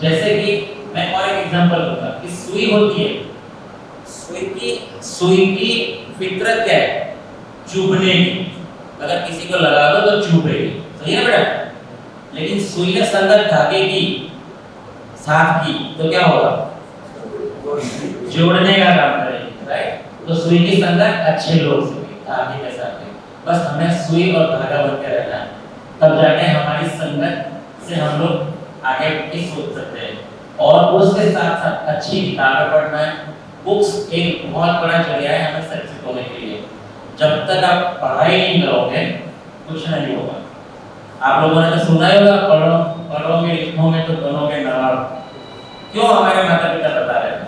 जैसे कि मैं और एक एग्जांपल दूंगा कि सुई होती है, सुई की फितरत क्या है? चुभने की। अगर किसी को लगा दो तो चुभेगी, सही है बेटा? लेकिन सुई ने संगत धागे की साथ की तो क्या होगा? जोड़ने का काम करेगी, राइट? तो सुई की संगत अच्छे लोग से भी, धागे के साथ भी। बस हमें सुई और धागा बन के रहना है, तब जाके हमारी संगत से हम लोग आगे की सोच सकते हैं। और उसके साथ साथ अच्छी किताबें पढ़ना है। बुक्स एक बहुत बड़ा जरिया है हमें सक्सेस होने के लिए। जब तक आप पढ़ाई नहीं करोगे कुछ नहीं होगा। आप लोगों ने तो सुना ही होगा, पढ़ोगे लिखोगे तो बनोगे नवाब। क्यों हमारे माता पिता बता रहे थे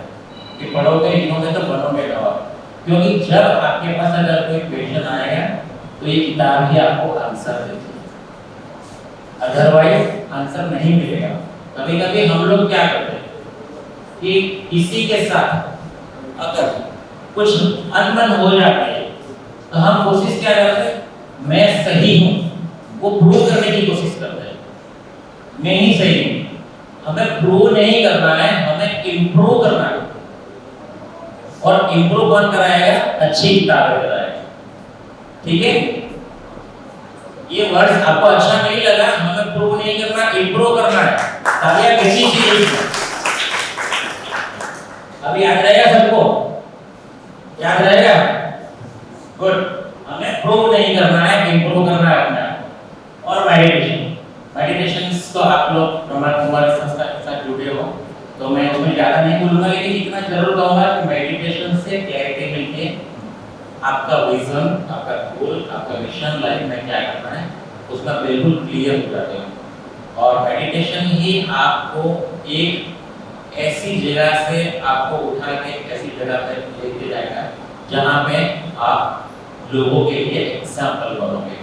कि पढ़ोगे लिखोगे तो बनोगे नवाब? क्योंकि जब आपके पास अगर कोई क्वेश्चन आएगा तो ये किताब ही आपको आंसर देती है, अदरवाइज आंसर नहीं मिलेगा। कभी कभी हम लोग क्या करते हैं कि किसी के साथ अगर कुछ अनबन हो जाती है तो हम कोशिश क्या करते हैं? मैं सही हूं, वो प्रूव करने की कोशिश करते हैं मैं ही सही हूं। हमें प्रूव नहीं करना है, हमें इंप्रूव करना है। और इंप्रूव कौन कराएगा? अच्छी किताबें कराएगा, ठीक है? ये वर्ड्स आपको अच्छा नहीं लगा? हमें प्रूव नहीं करना, इंप्रूव करना है। तालियां किसी चीज अभी याद रहेगा सबको? याद रहेगा? गुड। हमें प्रूव नहीं करना है, इंप्रूव करना है अपने आप। और मेडिटेशंस तो आप लोग हमारे संस्था के साथ जुड़े हो तो मैं उसमें ज़्यादा नहीं बोलूँगा, लेकिन इतना जरूर कहूँगा कि मेडिटेशन से क्लैरिटी मिलती है। आपका विजन, आपका गोल, आपका मिशन लाइफ में क्या करना है उसका बिल्कुल क्लियर हो जाते हैं। और मेडिटेशन ही आपको एक ऐसी जगह से आपको उठा के ऐसी जगह पे लेके जाएगा जहाँ पे आप लोगों के लिए एग्जाम्पल बनोगे।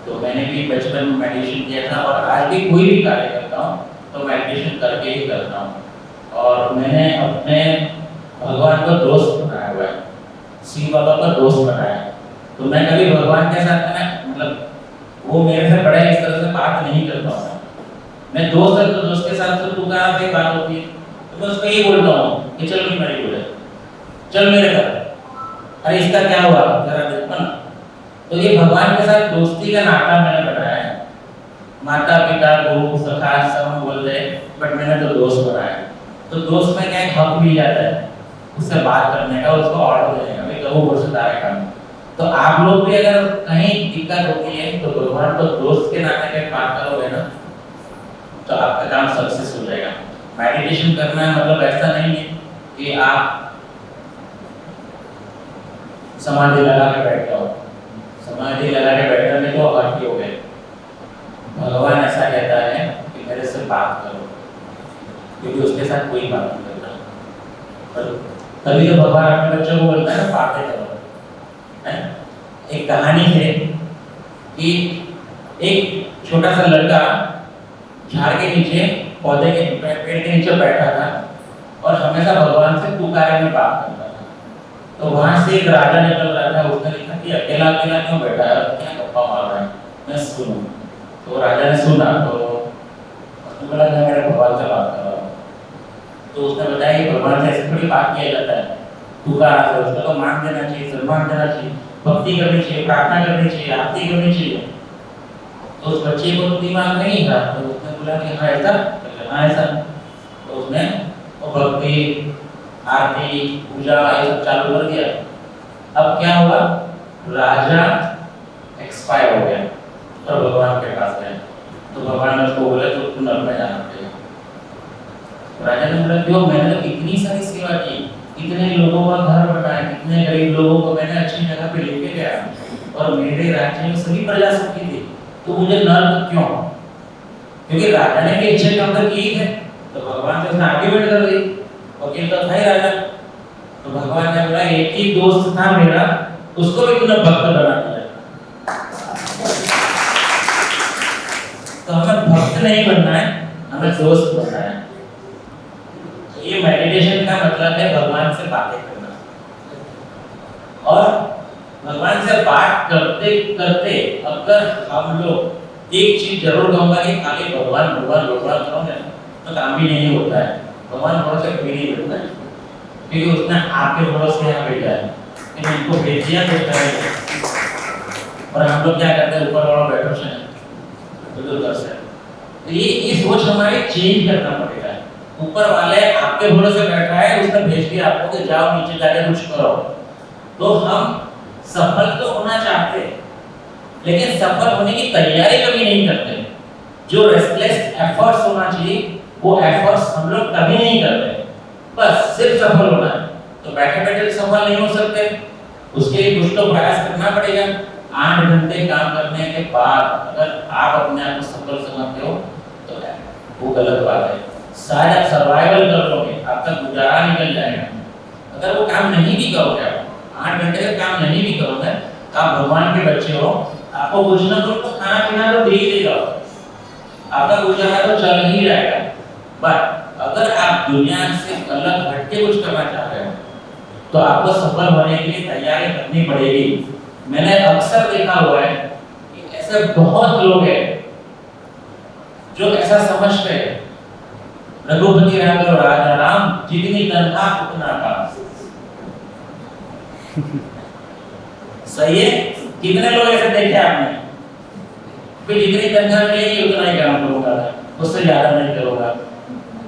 तो मैंने भी बचपन में मेडिटेशन किया था और आज भी कोई भी कार्य करता हूँ तो मेडिटेशन करके ही करता हूँ। और मैंने अपने भगवान को दोस्त बनाया हुआ है, शिव बाबा का दोस्त बनाया है। तो मैं कभी भगवान के साथ में मतलब वो मेरे से बड़े इस तरह से बात नहीं करता हूँ। मैं दोस्त है तो दोस्त के साथ तो तू कहाँ पे बात होती है तो मैं उसको यही बोलता हूँ कि चल मेरी बोले, चल मेरे घर, अरे इसका क्या हुआ जरा देखो ना। तो ये भगवान के साथ दोस्ती का नाता मैंने बनाया है। माता पिता गुरु सखा सब बोल रहे बट मैंने तो दोस्त बनाया है। तो दोस्त में क्या हक भी जाता है उससे बात करने का, उसको ऑर्डर देने का, भाई कहो बोल सकता है काम। तो आप लोग भी अगर कहीं दिक्कत होती है तो भगवान को दोस्त के नाते में बात करोगे ना तो आपका काम सक्सेस हो जाएगा। मेडिटेशन करना है मतलब ऐसा नहीं है कि आप समाधि लगा के बैठ जाओ। समाधि लगा के बैठने में तो हट हो गए। भगवान ऐसा कहता है कि मेरे से बात करो, क्योंकि उसके साथ कोई बात नहीं करता। तभी तो भगवान अपने बच्चों को बोलता है ना बातें करो। एक कहानी है कि एक छोटा सा लड़का झाड़ के नीचे पौधे के पेड़ के नीचे बैठा था और हमेशा भगवान से पुकारे में बात करता था। तो वहां से एक राजा निकल रहा था, उसने लिखा कि अकेला अकेला क्यों बैठा है, क्या गप्पा मार रहा है, मैं सुनूं। तो राजा ने सुना तो उसने बोला मैं मेरे भगवान से बात कर रहा हूँ। तो उसने बताया कि भगवान से ऐसी थोड़ी बात किया जाता है, पुकार से उसको तो मान देना चाहिए, सम्मान देना चाहिए, भक्ति करनी चाहिए, प्रार्थना करनी चाहिए, आरती करनी चाहिए। तो उस बच्चे को तो दिमाग नहीं था, तो उसने बोला कि हाँ ऐसा, हाँ ऐसा। तो उसने वो भक्ति आरती पूजा ये सब चालू कर दिया। अब क्या हुआ, राजा एक्सपायर हो गया और भगवान के पास गया। तो भगवान ने उसको बोला तो तू नरक में जाना पड़ेगा। राजा ने बोला क्यों, मैंने तो इतनी सारी सेवा की, कितने लोगों का घर बनाया, कितने गरीब लोगों को मैंने अच्छी जगह पे लेके गया और मेरे राज्य में सभी प्रजा सुखी थी, तो मुझे नर्क क्यों? क्योंकि राजा ने भी अच्छे काम तो किए थे, तो भगवान से उसने आर्ग्यूमेंट कर दी, वकील तो था ही राजा। तो भगवान ने बोला एक ही दोस्त था मेरा, उसको भी तूने भक्त बना दिया। तो हमें भक्त नहीं बनना है, हमें दोस्त बनना है। ये मेडिटेशन का मतलब है भगवान से बातें करना। और भगवान से बात करते करते अगर हम लोग एक चीज जरूर कहूंगा कि खाली भगवान भगवान भगवान करोगे तो काम भी नहीं होता है। भगवान भरोसे कभी नहीं बैठता है, क्योंकि उसने आपके भरोसे यहाँ भेजा है, लेकिन इनको भेज दिया तो करेगा। और हम लोग क्या करते हैं, ऊपर वाला बैठो से उधर से। तो ये सोच हमारी चेंज करना पड़ेगा। ऊपर वाले आपके भरोसे बैठा है, उसने भेज दिया आपको कि जाओ नीचे जाके कुछ करो। तो हम सफल तो होना चाहते हैं, लेकिन सफल होने की तैयारी कभी नहीं करते। जो रेस्टलेस एफर्ट्स होना चाहिए वो एफर्ट्स हम लोग कभी नहीं करते। बस सिर्फ सफल होना है, तो बैठे बैठे सफल नहीं हो सकते, उसके लिए कुछ तो प्रयास करना पड़ेगा। 8 घंटे काम करने के बाद अगर आप अपने आप को सफल समझते हो तो वो गलत बात है। शायद आप सर्वाइवल कर लोगे, आपका गुजारा निकल जाएगा। अगर वो काम नहीं भी करोगे, आप 8 घंटे का काम नहीं भी करोगे, आप भगवान के बच्चे हो, आपको कुछ ना कुछ तो खाना पीना तो दे ही देगा, आपका गुजारा तो चल ही जाएगा। बट अगर आप दुनिया से अलग हटके कुछ करना चाह रहे हो तो आपको सफल होने के लिए तैयारी करनी पड़ेगी। मैंने अक्सर देखा हुआ है कि ऐसे बहुत लोग हैं जो ऐसा समझते हैं, रघुपति राघव राजा राम, जितनी तनख्वाह उतना काम। सही है? कितने लोग ऐसे देखे आपने कि जितनी तनख्वाह मिलेगी उतना ही काम करूंगा, उससे ज्यादा नहीं करूंगा।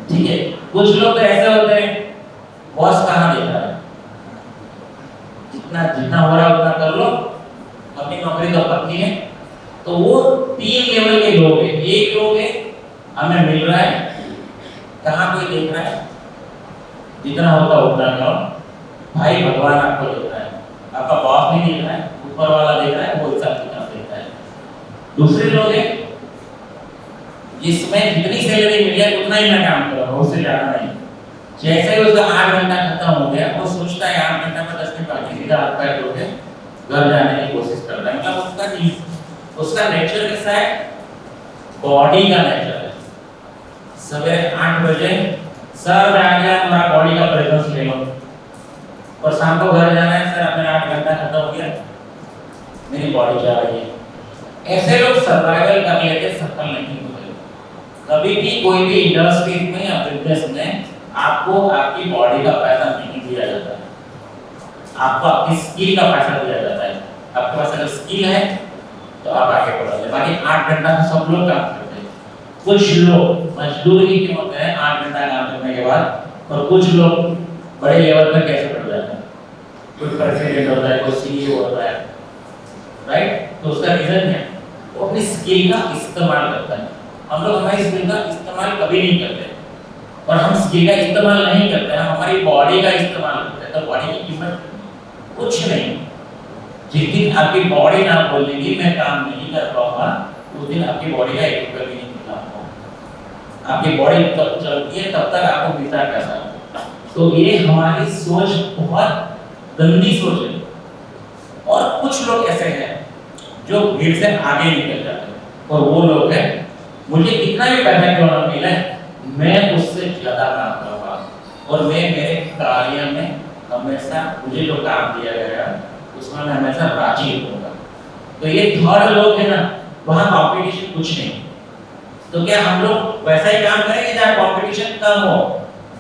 ठीक है, कुछ लोग तो ऐसे होते हैं, बॉस कहाँ देख रहा है, जितना जितना हो रहा है उतना कर लो, अपनी नौकरी तो पक्की है। तो वो 3 लेवल के लोग हैं। एक लोग है हमें मिल रहा है, कहाँ कोई देख रहा है, जितना होता उतना करो। भाई भगवान आपको देख रहा है, आपका बॉस नहीं देख रहा है, ऊपर वाला देख रहा है, वो हिसाब किताब देख रहा है। दूसरे लोग हैं जिसमें जितनी सैलरी मिली है उतना ही मैं काम कर रहा हूँ, उससे ज्यादा नहीं। जैसे ही उसका 8 घंटा खत्म हो गया, वो सोचता है 8 घंटा में 10 मिनट बाकी, सीधा हाथ पैर धो के घर जाने की कोशिश करता है। मतलब उसका नेचर कैसा है, बॉडी का नेचर है। सवेरे 8 बजे सर मैं आ गया, तुम्हारा बॉडी का प्रेजेंस ले लो, और शाम को घर जाना है, सर अपना 8 घंटा खत्म हो गया, मेरी बॉडी जा रही है। ऐसे लोग सर्वाइवल कर लेते, सफल नहीं होते। कभी भी कोई भी इंडस्ट्री में या बिजनेस में आपको आपकी बॉडी का पैसा नहीं दिया जाता है, आपको आपकी स्किल का पैसा दिया जाता है। आपके पास अगर स्किल है तो आप आगे बढ़ोगे। बाकी 8 घंटा तो सब लोग काम करते हैं। कुछ लोग मजदूरी के होते हैं 8 घंटा काम करने के बाद, और कुछ लोग बड़े लेवल पर कैसे बढ़ जाते हैं। कोई प्रेसिडेंट होता है, कोई सीईओ होता है, राइट? तो उसका रीजन क्या है? वो अपनी स्किल का इस्तेमाल करता है। हम लोग हमारी स्किल का इस्तेमाल कभी नहीं करते, और हम स्किल का इस्तेमाल नहीं करते हैं, हमारी बॉडी का इस्तेमाल करते हैं। तो बॉडी की कीमत कुछ नहीं। जिस दिन आपकी बॉडी ना बोलेगी मैं काम नहीं कर पाऊंगा, उस दिन आपकी बॉडी का 1 रुपया भी नहीं मिलना होगा। आपकी बॉडी तब चलती है तब तक आपको मिलता कैसा। तो ये हमारी सोच बहुत गंदी सोच है। और कुछ लोग ऐसे हैं जो भीड़ से आगे निकल जाते हैं, और वो लोग हैं मुझे कितना भी पैसा क्यों ना मिले, मैं उससे ज्यादा काम करूंगा, और मैं मेरे कार्य में हमेशा मुझे जो काम दिया गया उसमें मैं हमेशा राजी रहूंगा। तो ये थर्ड लोग है ना, वहाँ कंपटीशन कुछ नहीं। तो क्या हम लोग वैसा ही काम करेंगे जहाँ कंपटीशन कम हो,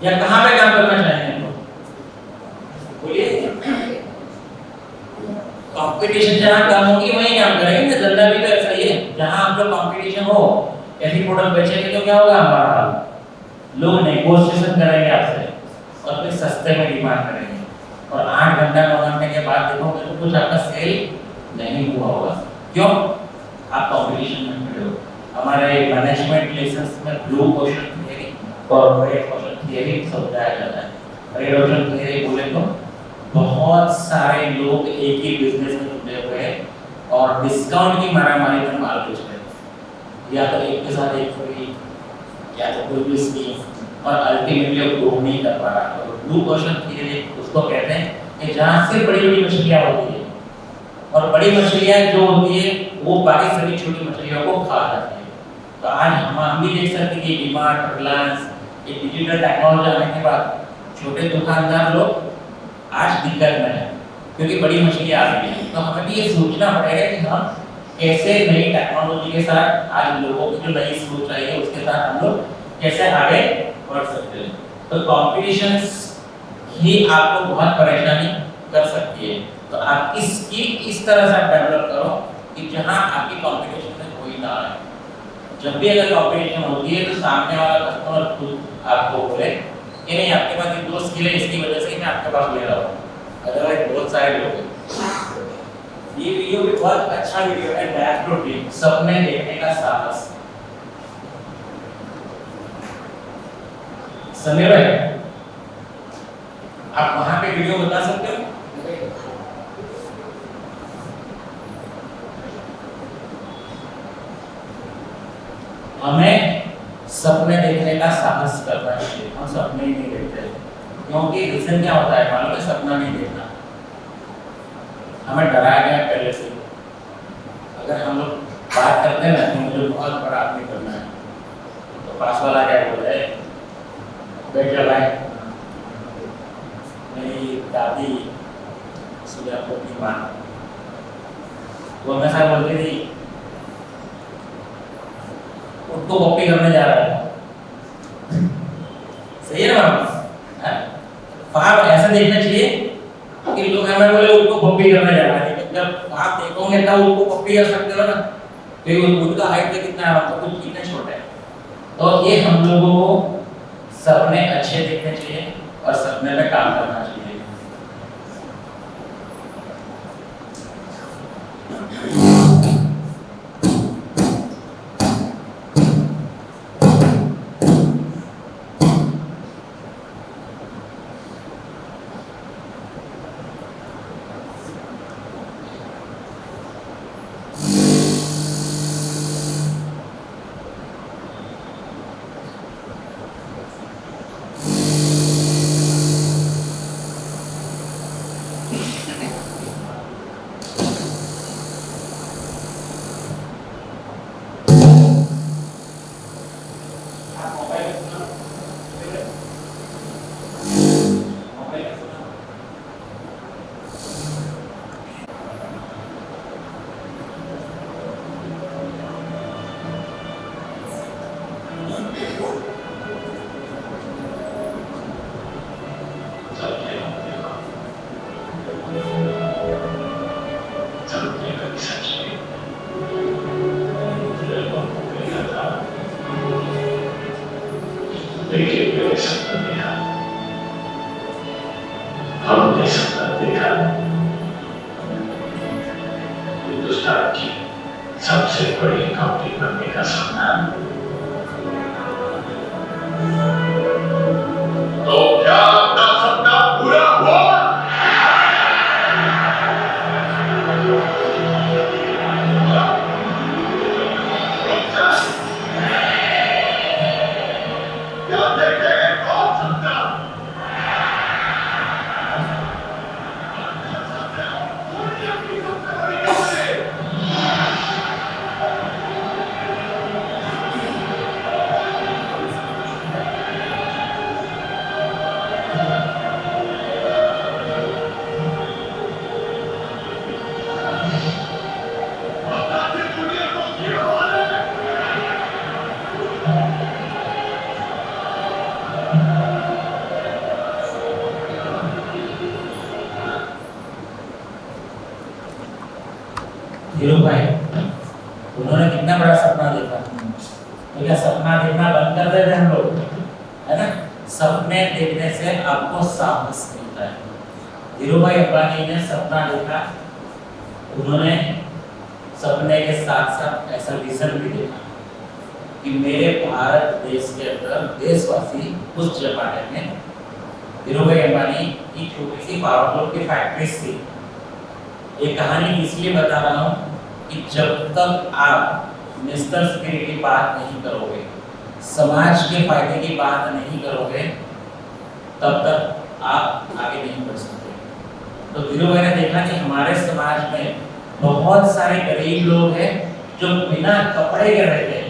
या कहाँ पे काम करना चाहेंगे हम लोग? बोलिए। कंपटीशन जहाँ कम होगी वहीं काम करेंगे। धंधा भी तो ऐसा ही है, जहाँ हम लोग कंपटीशन हो, ऐसी प्रोडक्ट बेचेंगे तो क्या होगा हमारा हाल? लोग नेगोशिएशन करेंगे आपसे और फिर सस्ते में डिमांड करेंगे, और 8 घंटा 9 घंटे के बाद देखोगे तो कुछ आपका सेल नहीं हुआ होगा। क्यों? आप कंपटीशन में खड़े हो। हमारे मैनेजमेंट लेसन्स में ब्लू ओशन थियरी और रेड ओशन थियरी समझाया जाता है। रेड ओशन थियरी बोले तो बहुत सारे लोग एक ही बिजनेस में जुड़े हुए हैं और डिस्काउंट की मारामारी में माल बेच रहे हैं, या तो एक के साथ एक फ्री, या तो कोई भी स्कीम, और अल्टीमेटली वो ग्रो नहीं कर पा रहा। तो ब्लू ओशन थियरी उसको कहते हैं कि जहाँ से बड़ी बड़ी मछलियाँ होती है, और बड़ी मछलियाँ जो होती है वो बाकी सभी छोटी मछलियों को खा जाती है। तो आज हम भी देख सकते हैं कि डीमार्ट, रिलायंस, ये डिजिटल टेक्नोलॉजी आने के बाद छोटे दुकानदार लोग आज दिक्कत में है, क्योंकि बड़ी मछलियाँ आ गई हैं। तो हमें भी ये सोचना पड़ेगा कि हम कैसे नई टेक्नोलॉजी के साथ आज लोगों की जो नई सोच आई है उसके साथ हम लोग कैसे आगे बढ़ सकते हैं। तो कॉम्पिटिशन्स ही आपको बहुत परेशानी कर सकती है। तो आप इसकी इस तरह से आप डेवलप करो कि जहां आपकी कंपटीशन में कोई ना आए। जब भी अगर कंपटीशन होती है तो सामने वाला कस्टमर खुद आपको बोले कि नहीं आपके पास ये 2 स्किल है, इसकी वजह से मैं आपके पास ले रहा हूँ, अदरवाइज बहुत सारे लोग हैं। ये वीडियो भी बहुत अच्छा वीडियो है, डैश रूटीन सपने देखने का साहस। समीर भाई आप वहां पे वीडियो बता सकते हो? हमें सपने देखने का साहस करना चाहिए। हम सपने ही नहीं देखते क्योंकि रीजन क्या होता है मालूम है? सपना नहीं देखना, हमें डराया गया पहले से। अगर हम लोग बात करते हैं ना कि मुझे बहुत बड़ा आदमी करना है तो पास वाला क्या बोलता है, बैठ जा भाई, मेरी दादी सुजापुर की माँ वो हमेशा बोलती थी उसको कॉपी करने जा रहा है। सही है ना? ख्वाब ऐसा देखना चाहिए कि लोग हमें बोले उसको कॉपी करने जा रहा है, लेकिन जब आप देखोगे तब उसको कॉपी कर सकते हो ना। तो उनका हाइट तो कितना है, तो कुछ कितने छोटे हैं। तो ये हम लोगों को सपने अच्छे देखने चाहिए और सपने पे काम करना चाहिए। हमने सपना देखा हिंदुस्तान की सबसे बड़ी कंपनी बनने का सपना। तो क्या आपका सपना पूरा हुआ? क्या देखे कौन सपना? धीरू भाई उन्होंने कितना बड़ा सपना देखा, तो क्या सपना देखना बंद कर देते हम लोग? है ना? सपने देखने से आपको साहस मिलता है। धीरू भाई अंबानी ने सपना देखा, उन्होंने सपने के साथ साथ ऐसा विजन भी देखा कि मेरे भारत देश के अंदर देशवासी उस जमाने में धीरू भाई अंबानी की छोटी सी पावर लूम की फैक्ट्रीज थी। ये कहानी इसलिए बता रहा हूँ कि जब तक आप नेशनल सिक्योरिटी की बात नहीं करोगे, समाज के फायदे की बात नहीं करोगे, तब तक आप आगे नहीं बढ़ सकते। तो धीरू भाई ने देखा कि हमारे समाज में बहुत सारे गरीब लोग हैं जो बिना कपड़े के रहते हैं,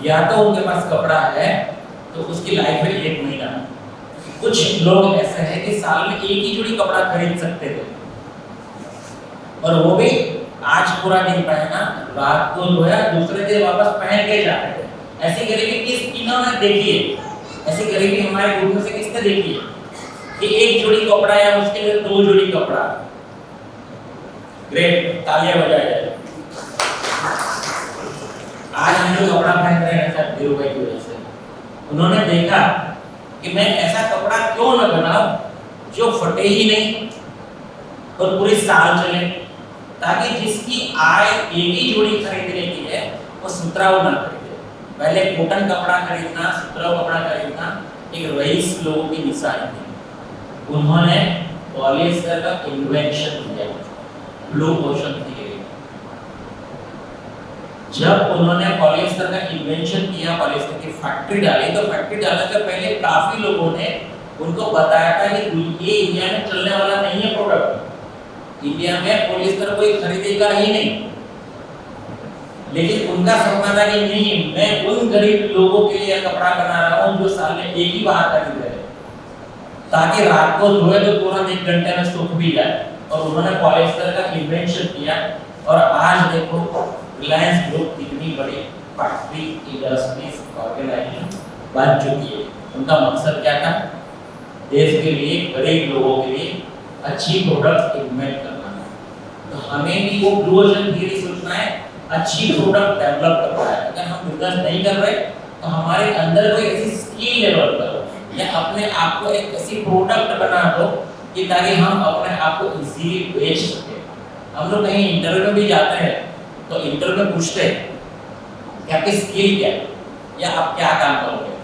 या तो उनके पास कपड़ा है तो उसकी लाइफ में 1 महीना, कुछ लोग ऐसे हैं कि साल में 1 ही जोड़ी कपड़ा खरीद सकते थे, और वो भी आज पूरा दिन पहना, रात को धोया, दूसरे दिन वापस पहन के जाते थे। ऐसी गरीबी किन्होंने देखी है? ऐसी गरीबी हमारे ग्रुप में से किसने देखी है कि एक जोड़ी कपड़ा या उसके लिए 2 जोड़ी कपड़ा? ग्रेट, तालियां बजाई जाए। आज हम जो कपड़ा पहन रहे हैं सर धीरू भाई की वजह से, उन्होंने देखा कि मैं ऐसा कपड़ा क्यों न बनाऊं जो फटे ही नहीं और पूरे साल चले, ताकि जिसकी आय एक ही जोड़ी खरीदने की है वो सुतराउ ना खरीदे। पहले कॉटन कपड़ा खरीदना, सुतराउ कपड़ा खरीदना एक रईस लोगों की निशानी थी। उन्होंने पॉलिएस्टर का इन्वेंशन किया, ब्लू ओशन थ्योरी। जब उन्होंने पॉलिएस्टर का इन्वेंशन किया, पॉलिएस्टर की फैक्ट्री डाली, तो फैक्ट्री डालने से पहले काफी लोगों ने उनको बताया था कि ये इंडिया में चलने वाला नहीं है प्रोडक्ट, इंडिया में पॉलिएस्टर कोई खरीदेगा ही नहीं। लेकिन उनका सपना था कि नहीं, मैं उन गरीब लोगों के लिए कपड़ा बना रहा हूँ जो साल में एक ही बार खरीद रहे, ताकि रात को धोए तो तुरंत 1 घंटे में सूख भी जाए। और उन्होंने पॉलिएस्टर का इन्वेंशन किया और आज देखो रिलायंस ग्रुप कितनी बड़ी फैक्ट्री इंडस्ट्रीज ऑर्गेनाइजेशन बन चुकी है। उनका मकसद क्या था? देश के लिए, गरीब लोगों के लिए अच्छी प्रोडक्ट इन्वेंट करना है। तो हमें भी वो ब्लू ओशन थ्योरी सोचना है, अच्छी प्रोडक्ट डेवलप करना है। अगर हम बिजनेस नहीं कर रहे तो हमारे अंदर कोई ऐसी स्किल डेवलप करो या अपने आप को एक ऐसी प्रोडक्ट बना दो कि ताकि हम अपने आप को इजीली बेच सके। हम लोग कहीं इंटरव्यू में भी जाते हैं तो इंटरव्यू में पूछते हैं कि आपकी स्किल क्या है या आप क्या काम करोगे,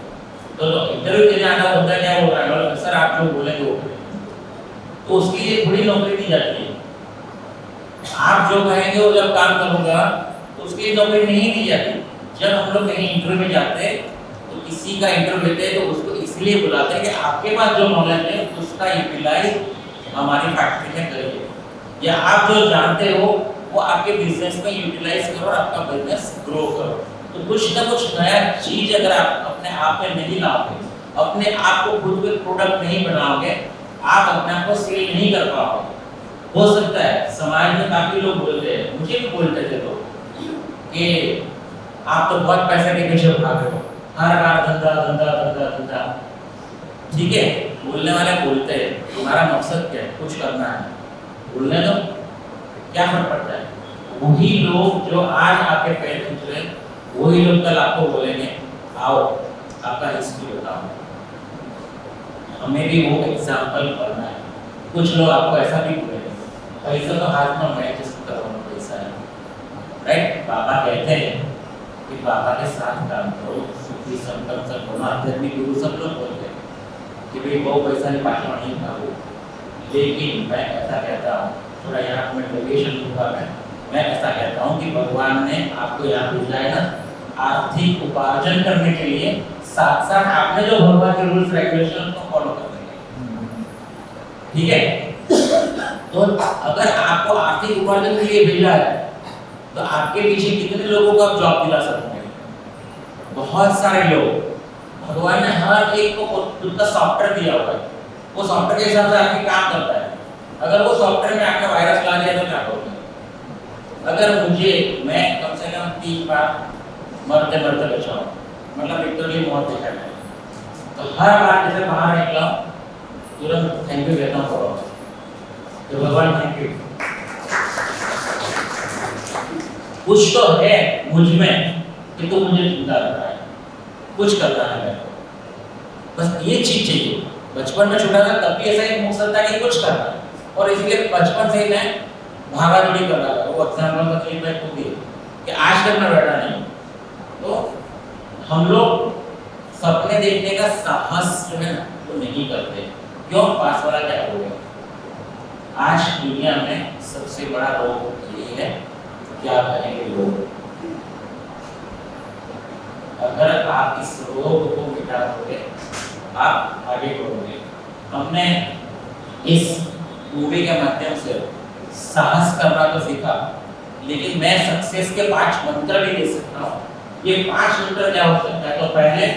तो इंटरव्यू के जाना होता है क्या बोल रहा है, सर आप जो बोलेंगे वो करेंगे, तो उसके लिए थोड़ी नौकरी दी जाती है। आप जो कहेंगे वो जब काम करूंगा तो उसके लिए नौकरी नहीं दी जाती। जब हम लोग कहीं इंटरव्यू में जाते हैं तो किसी का इंटरव्यू लेते हैं तो उसको इसलिए बुलाते हैं कि आपके पास जो नॉलेज है उसका यूटिलाइज हमारी फैक्ट्री में करिए, या आप जो जानते हो वो आपके बिजनेस में यूटिलाइज करो और आपका बिजनेस ग्रो करो। तो कुछ ना कुछ नया चीज अगर आप अपने आप में नहीं लाओगे, अपने आप को खुद को प्रोडक्ट नहीं बनाओगे, आप अपने आप को सेल नहीं कर पाओगे। हो सकता है समाज में काफी लोग बोलते हैं, मुझे भी बोलते थे लोग कि आप तो बहुत पैसे के पीछे भाग रहे हो, हर बार धंधा धंधा धंधा धंधा। ठीक है, बोलने वाले बोलते हैं, तुम्हारा मकसद क्या है? कुछ करना है, बोलने दो, क्या फर्क पड़ता है? वही लोग जो आज आपके पैर खींच रहे हैं वही लोग कल आपको बोलेंगे आओ आपका हिस्ट्री बताओ। हमें भी वो एग्जाम्पल बनना है। कुछ लोग आपको ऐसा भी बोलेंगे, पैसा तो हाथ में मैं जिसको करवाना पैसा है, राइट? बाबा कहते हैं कि बाबा के साथ काम करो, सुखी संकल्प से बोलो। आध्यात्मिक गुरु सब लोग बोलते हैं कि भाई बहुत पैसा नहीं पास नहीं खाओ, लेकिन मैं ऐसा कहता हूँ, थोड़ा यहाँ में डेविएशन दूंगा मैं ऐसा कहता हूँ कि भगवान ने आपको यहाँ भेजा है ना आर्थिक उपार्जन करने के लिए, साथ साथ आपने जो भगवान के रूल्स रेगुलेशन को फॉलो करने के, ठीक है? तो अगर आपको आर्थिक उपार्जन के लिए भेजा है तो आपके पीछे कितने लोगों को आप जॉब दिला सकते हैं? बहुत सारे लोग। भगवान ने हर एक को खुद का सॉफ्टवेयर दिया हुआ है, वो सॉफ्टवेयर के हिसाब से आपके काम करता है। अगर वो सॉफ्टवेयर में आपने वायरस ला दिया तो क्या करोगे? अगर मैं कम से कम 3 बार मरते बचाऊं, मतलब लिटरली मौत देखा है, तो हर बार जैसे बाहर निकला तुरंत थैंक यू कहना पड़ा तो भगवान थैंक यू। कुछ तो है मुझ में कि तो मुझे चिंता कर रहा है, कुछ करना है मेरे को, बस ये चीज चाहिए। बचपन में छोटा था तब भी ऐसा एक मकसद था कि कुछ करना है, और इसलिए बचपन से ही मैं भागा दौड़ी कर रहा था। वो एग्जाम्पल का क्लिप मैं खुद ही कि आज तक मैं बैठा नहीं। तो हम लोग सपने देखने का साहस जो है ना वो नहीं करते। क्यों? पास वाला क्या बोलेगा? आज दुनिया में सबसे बड़ा रोग यही है, क्या कहेंगे लोग। अगर आप इस रोग को मिटा दोगे आप आगे बढ़ोगे। हमने इस मूवी के माध्यम से साहस करना तो सीखा, लेकिन मैं सक्सेस के 5 मंत्र भी दे सकता हूँ। ये 5 मंत्र क्या हो सकता है? तो पहले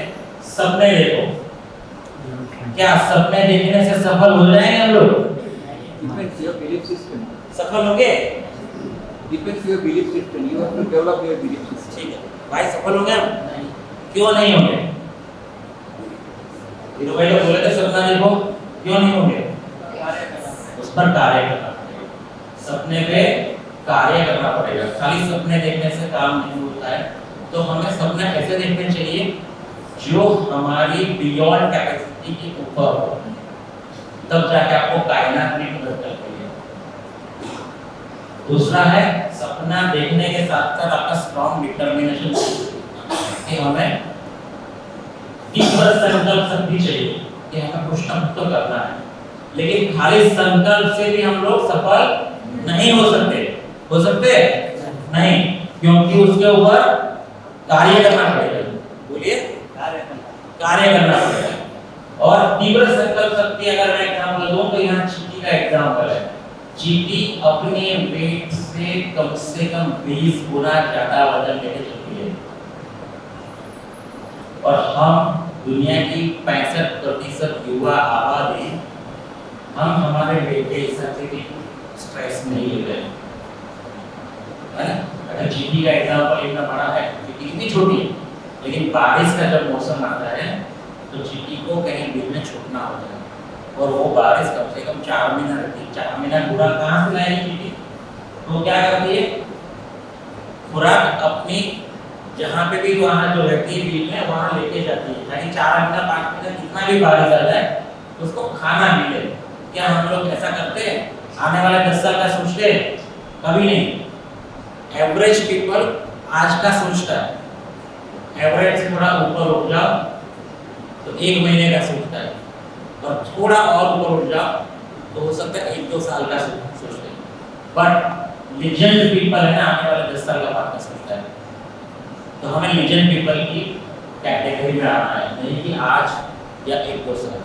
सपने देखो। क्या सपने देखने से सफल हो जाएंगे हम लोग? Depends your belief system. सफल होंगे? Depends your belief system. You have to develop your belief system. ठीक है भाई, सफल होंगे हम? क्यों नहीं होंगे? धीरू भाई तो बोले थे सपना देखो, क्यों नहीं होंगे? उस पर कार्य करना पड़ेगा, सपने पे कार्य करना पड़ेगा। खाली सपने देखने से काम नहीं होता है। तो हमें सपने ऐसे देखने चाहिए जो हमारी बियॉन्ड कैपेसिटी के ऊपर हो, तब जाके आपको कायनात में मदद करती है। दूसरा है सपना देखने के साथ साथ आपका स्ट्रॉन्ग डिटर्मिनेशन कि हमें तीव्र संकल्प शक्ति चाहिए कि हमें कुछ ना कुछ तो करना है। लेकिन खाली संकल्प से भी हम लोग सफल नहीं हो सकते। हो सकते नहीं, क्योंकि उसके ऊपर कार्य करना पड़ेगा। बोलिए, कार्य करना पड़ेगा। और तीव्र संकल्प शक्ति अगर मैं एग्जांपल दूं तो यहाँ चींटी का एग्जांपल है। चींटी अपने वेट से कम 20 गुना ज्यादा वजन लेके चलती है और हम दुनिया की 65% युवा आबादी हम हमारे वेट के हिसाब से भी स्ट्रेस नहीं ले रहे हैं, है ना? अगर चींटी का एग्जांपल इतना बड़ा है, चींटी कितनी छोटी है, लेकिन बारिश का जब मौसम आता है तो चींटी को कहीं बीच में छूटना होता है और वो बारिश कम से कम 4 महीना रहती है। 4 महीना पूरा कहाँ से लाएगी चींटी? तो क्या करती है, खुराक अपनी जहाँ पे भी वहाँ जो रहती है बीच में वहाँ लेके जाती है, यानी 4 महीना 5 महीना जितना भी बारिश आ जाए उसको खाना मिले। क्या हम लोग ऐसा करते हैं? आने वाले 10 साल का सोचते हैं? कभी नहीं। एवरेज पीपल आज का सोचता है, एवरेज से थोड़ा ऊपर उठ जाओ तो 1 महीने का सोचता है, और थोड़ा और ऊपर उठ जाओ तो हो सकता है 1-2 साल का सोचते हैं। बट लीजेंड पीपल है ना, आने वाले 10 साल का बाद का सोचता है। तो हमें लीजेंड पीपल की कैटेगरी में आना है, नहीं कि आज या 1-2 साल।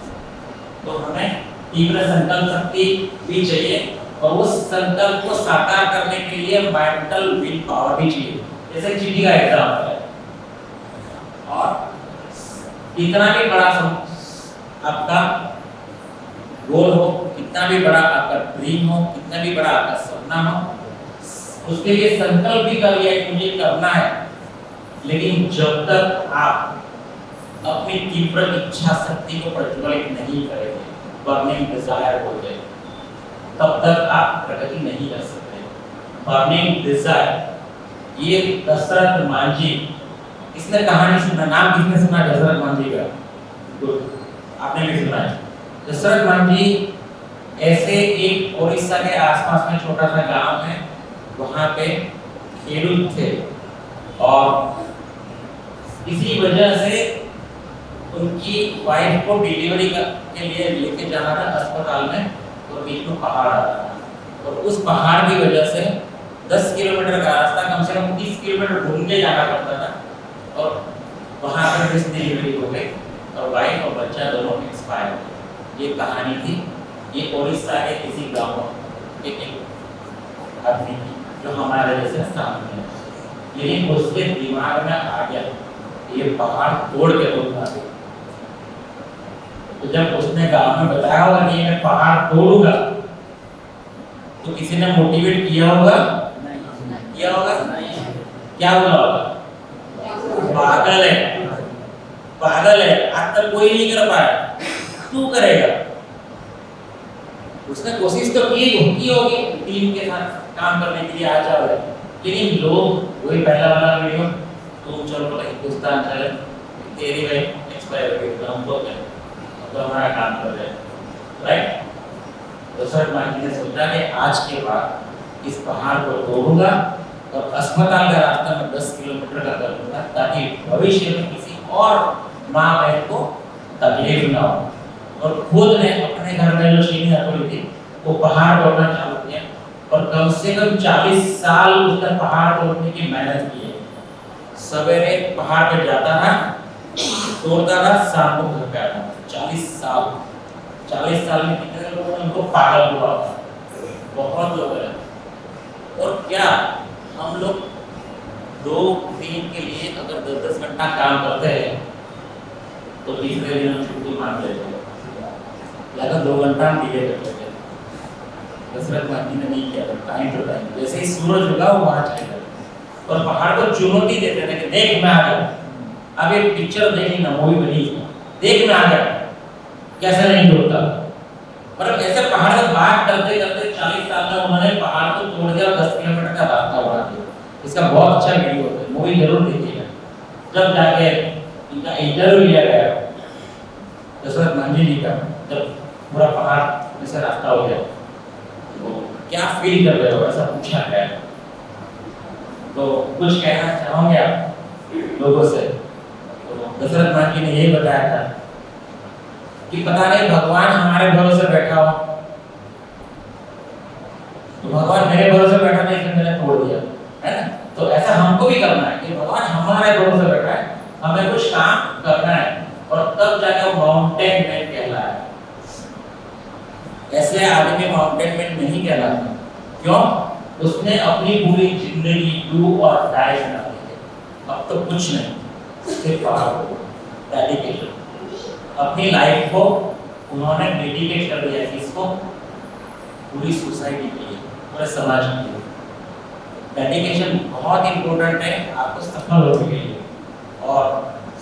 तो हमें तीव्र संकल्प शक्ति भी चाहिए और उस संकल्प को साकार करने के लिए मेंटल विल पावर भी चाहिए, जैसे चींटी का एग्जांपल है। और कितना भी बड़ा आपका गोल हो, कितना भी बड़ा आपका ड्रीम हो, कितना भी बड़ा आपका सपना हो, उसके लिए संकल्प भी कर लिया कि मुझे करना है। लेकिन जब तक आप अपनी तीव्र इच्छा शक्ति को प्रज्वलित नहीं करेंगे, बर्निंग डिजायर बोलते हैं, तब तक आप प्रगति नहीं कर सकते। बर्निंग डिजायर, ये दशरथ मांझी, इसने कहानी सुना, नाम किसने सुना दशरथ मांझी का? आपने भी सुना है। दशरथ मांझी ऐसे एक उड़ीसा के आसपास में छोटा सा गांव है, वहां पे खेडूत थे और इसी वजह से उनकी वाइफ को डिलीवरी के लिए लेके जाना था अस्पताल में, और बीच में पहाड़ आ रहा था और उस पहाड़ की वजह से 10 किलोमीटर का रास्ता कम से कम 30 किलोमीटर घूम के जाना पड़ता था और वहाँ पर मिस डिलीवरी हो गई और वाइफ और बच्चा दोनों एक्सपायर हो गए। ये कहानी थी, ये उड़ीसा के किसी गाँव के एक आदमी की, जो हमारे जैसे सामने है। लेकिन उसके दिमाग में आ गया ये पहाड़ तोड़ के तोड़ना है। तो जब उसने गांव में बताया होगा कि मैं पहाड़ तोड़ूंगा, तो किसी ने मोटिवेट किया होगा? नहीं किया होगा। क्या बोला होगा? पागल है, पागल है, आज तक कोई नहीं कर पाया, तू करेगा। उसने कोशिश तो की होगी टीम के साथ काम करने के लिए, आ जाओ, लेकिन लोग वही पहला वाला वीडियो, तुम चलो हिंदुस्तान चले, तेरी भाई एक्सपायर हो गई, हम तो क्या, तो हमारा काम कर रहे हैं, राइट? तो सर मांझी ने सोचा कि आज के बाद इस पहाड़ को तोड़ूंगा और अस्पताल का रास्ता में 10 किलोमीटर का कर दूंगा, ताकि भविष्य में किसी और माँ बहन को तकलीफ ना हो। और खुद ने अपने घर में जो चीनी हथौड़ी थी वो पहाड़ तोड़ना चालू किया और कम से कम 40 साल उसने पहाड़ तोड़ने की मेहनत की है। सवेरे पहाड़ पे जाता था, तोड़ता था, शाम को घर पे आता था। 40 साल में कितने लोगों ने उनको पागल हुआ था? बहुत लोग हैं। और क्या हम लोग 2-3 के लिए अगर 10-10 घंटा काम करते हैं तो तीसरे दिन हम छुट्टी मांग लेते हैं, या तो 2 घंटा हम डिले कर लेते हैं। दशरथ मांझी ने नहीं किया, टाइम टू टाइम, जैसे ही सूरज उगा वो वहाँ चले गए और पहाड़ को चुनौती देते थे कि देख मैं आ गया, अब ये पिक्चर देखी ना, मूवी बनी देख में आ गया कैसे नहीं होता। मतलब ऐसे पहाड़ में बात करते करते 40 साल में उन्होंने पहाड़ को तोड़ दिया, 10 किलोमीटर का रास्ता बना दिया। इसका बहुत अच्छा वीडियो है, मूवी जरूर देखिएगा। जब जाके इनका इंटरव्यू लिया गया दशरथ मांझी जी का, जब पूरा पहाड़ में से रास्ता हो गया तो क्या फील कर रहे हो, ऐसा पूछा गया। तो कुछ कहना चाहोगे आप लोगों से? तो दशरथ मांझी ने यही बताया था कि पता नहीं भगवान हमारे भरोसे बैठा हो, तो भगवान मेरे भरोसे बैठा नहीं कि मैंने तोड़ दिया, है ना। तो ऐसा हमको भी करना है कि भगवान हमारे भरोसे बैठा है, हमें कुछ काम करना है और तब जाकर माउंटेन मैन कहलाया। ऐसे आदमी माउंटेन मैन नहीं कहलाता, क्यों? उसने अपनी पूरी जिंदगी डू और डाई बना दी है। अब तो कुछ नहीं, सिर्फ डेडिकेशन। अपनी लाइफ को उन्होंने डेडिकेट कर दिया किसको? पूरी सोसाइटी के लिए, पूरे समाज के लिए। डेडिकेशन बहुत इंपॉर्टेंट है आपको सफल होने के लिए। और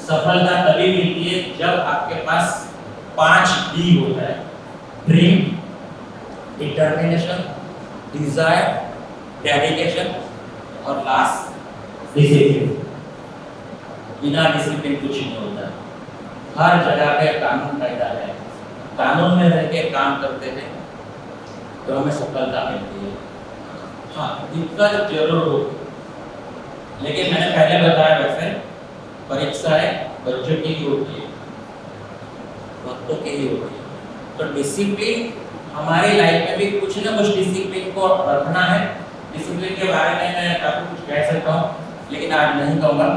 सफलता तभी मिलती है जब आपके पास 5 डी होता है: ड्रीम, डिटर्मिनेशन, डिजायर, डेडिकेशन और लास्ट डिसिप्लिन। बिना डिसिप्लिन कुछ नहीं होता। हर जगह पे कानून कायदा है, कानून में रह के काम करते हैं तो हमें सफलता मिलती है। हाँ, दिक्कत जरूर होती, लेकिन मैंने पहले बताया वैसे परीक्षाएं बच्चों की ही होती है, वक्तों की ही होती है। तो डिसिप्लिन हमारी लाइफ में भी कुछ ना कुछ डिसिप्लिन को रखना है। डिसिप्लिन के बारे में मैं काफी कुछ कह सकता हूँ, लेकिन आज नहीं कहूँगा।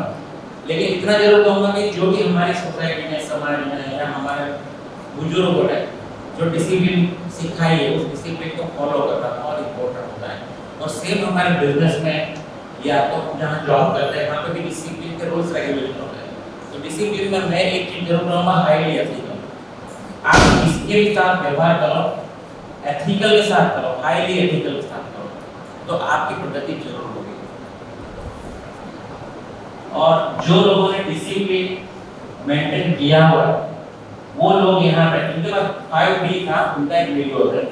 लेकिन इतना जरूर कहूँगा कि जो भी हमारी सोसाइटी में, समाज में या हमारे बुजुर्गों ने जो डिसिप्लिन सिखाई है, उस डिसिप्लिन को फॉलो करना बहुत इंपॉर्टेंट होता है। और सेम हमारे बिजनेस में या तो जहाँ जॉब करते हैं वहाँ पे भी डिसिप्लिन के रूल्स रेगुलेशन होते हैं। तो डिसिप्लिन में मैं एक चीज़ जरूर कहूँगा, हाईली एथिकल। आप किसके भी साथ व्यवहार करो, एथिकल के साथ करो, हाईली एथिकल के साथ करो, तो आपकी प्रगति जरूर होगी। और जो लोगों ने डिसिप्लिन मेंटेन किया हुआ है वो लोग यहाँ पे, उनके पास 5D था, उनका एक वीडियो है